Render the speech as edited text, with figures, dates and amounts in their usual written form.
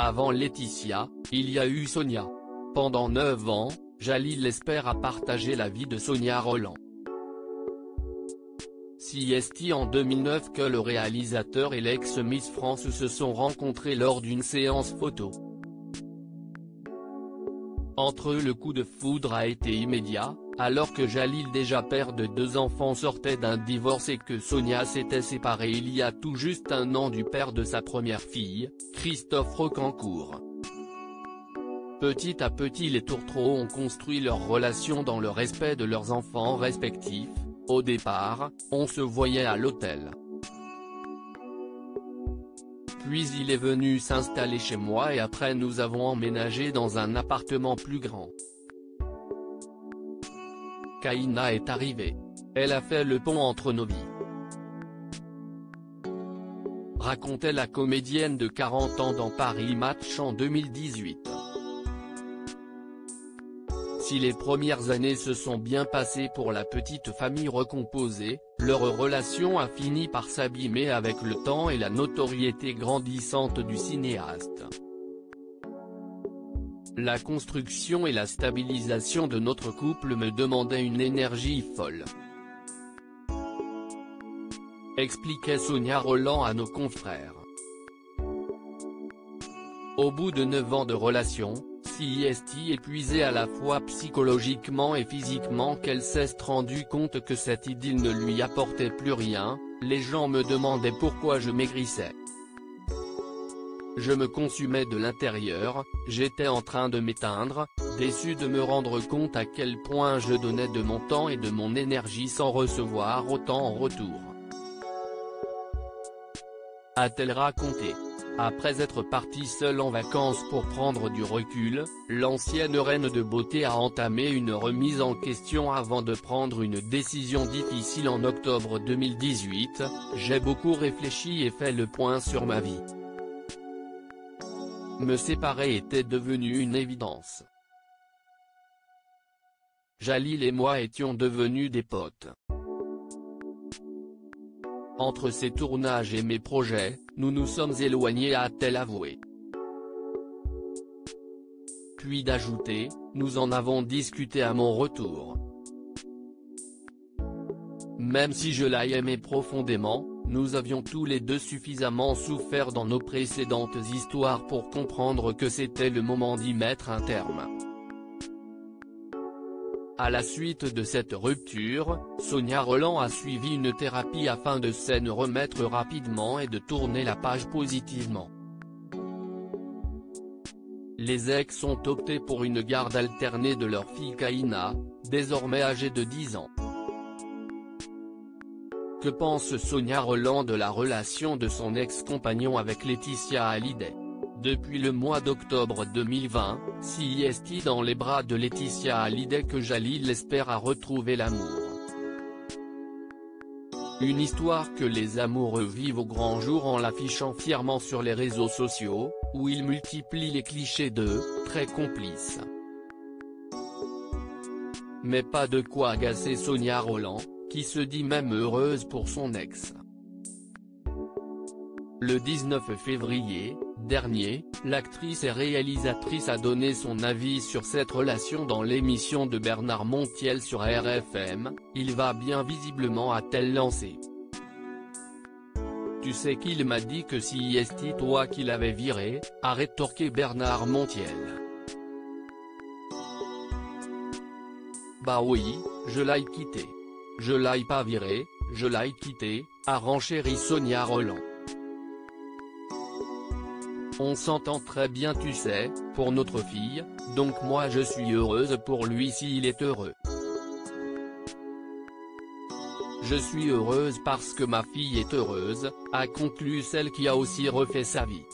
Avant Laetitia, il y a eu Sonia. Pendant 9 ans, Jalil espère a partagé la vie de Sonia Rolland. C'est en 2009 que le réalisateur et l'ex-Miss France se sont rencontrés lors d'une séance photo. Entre eux, le coup de foudre a été immédiat, alors que Jalil, déjà père de 2 enfants, sortait d'un divorce et que Sonia s'était séparée il y a tout juste 1 an du père de sa première fille, Christophe Rocancourt. Petit à petit, les tourtereaux ont construit leur relation dans le respect de leurs enfants respectifs. Au départ, on se voyait à l'hôtel. Puis il est venu s'installer chez moi et après nous avons emménagé dans un appartement plus grand. Kaïna est arrivée. Elle a fait le pont entre nos vies. Racontait la comédienne de 40 ans dans Paris Match en 2018. Si les premières années se sont bien passées pour la petite famille recomposée, leur relation a fini par s'abîmer avec le temps et la notoriété grandissante du cinéaste. La construction et la stabilisation de notre couple me demandaient une énergie folle. Expliquait Sonia Rolland à nos confrères. Au bout de 9 ans de relation, c'est épuisée à la fois psychologiquement et physiquement qu'elle s'est rendue compte que cette idylle ne lui apportait plus rien. Les gens me demandaient pourquoi je maigrissais. Je me consumais de l'intérieur, j'étais en train de m'éteindre, déçu de me rendre compte à quel point je donnais de mon temps et de mon énergie sans recevoir autant en retour. A-t-elle raconté. Après être partie seule en vacances pour prendre du recul, l'ancienne reine de beauté a entamé une remise en question avant de prendre une décision difficile en octobre 2018. J'ai beaucoup réfléchi et fait le point sur ma vie. Me séparer était devenu une évidence. Jalil et moi étions devenus des potes. Entre ses tournages et mes projets, nous nous sommes éloignés, a-t-elle avoué. Puis d'ajouter, nous en avons discuté à mon retour. Même si je la aimais profondément, nous avions tous les deux suffisamment souffert dans nos précédentes histoires pour comprendre que c'était le moment d'y mettre un terme. À la suite de cette rupture, Sonia Rolland a suivi une thérapie afin de s'en remettre rapidement et de tourner la page positivement. Les ex ont opté pour une garde alternée de leur fille Kaïna, désormais âgée de 10 ans. Que pense Sonia Rolland de la relation de son ex-compagnon avec Laetitia Hallyday? Depuis le mois d'octobre 2020, c'est dans les bras de Laetitia Hallyday que Jalil espère à retrouver l'amour. Une histoire que les amoureux vivent au grand jour en l'affichant fièrement sur les réseaux sociaux, où ils multiplient les clichés de « très complices ». Mais pas de quoi agacer Sonia Rolland, qui se dit même heureuse pour son ex. Le 19 février dernier, l'actrice et réalisatrice a donné son avis sur cette relation dans l'émission de Bernard Montiel sur RFM, Il va bien visiblement, a-t-elle lancé. Tu sais qu'il m'a dit que c'est toi qui l'avais viré, a rétorqué Bernard Montiel. Bah oui, je l'ai quitté. Je l'ai pas viré, je l'ai quitté, a renchéri Sonia Rolland. On s'entend très bien tu sais, pour notre fille, donc moi je suis heureuse pour lui s'il est heureux. Je suis heureuse parce que ma fille est heureuse, a conclu celle qui a aussi refait sa vie.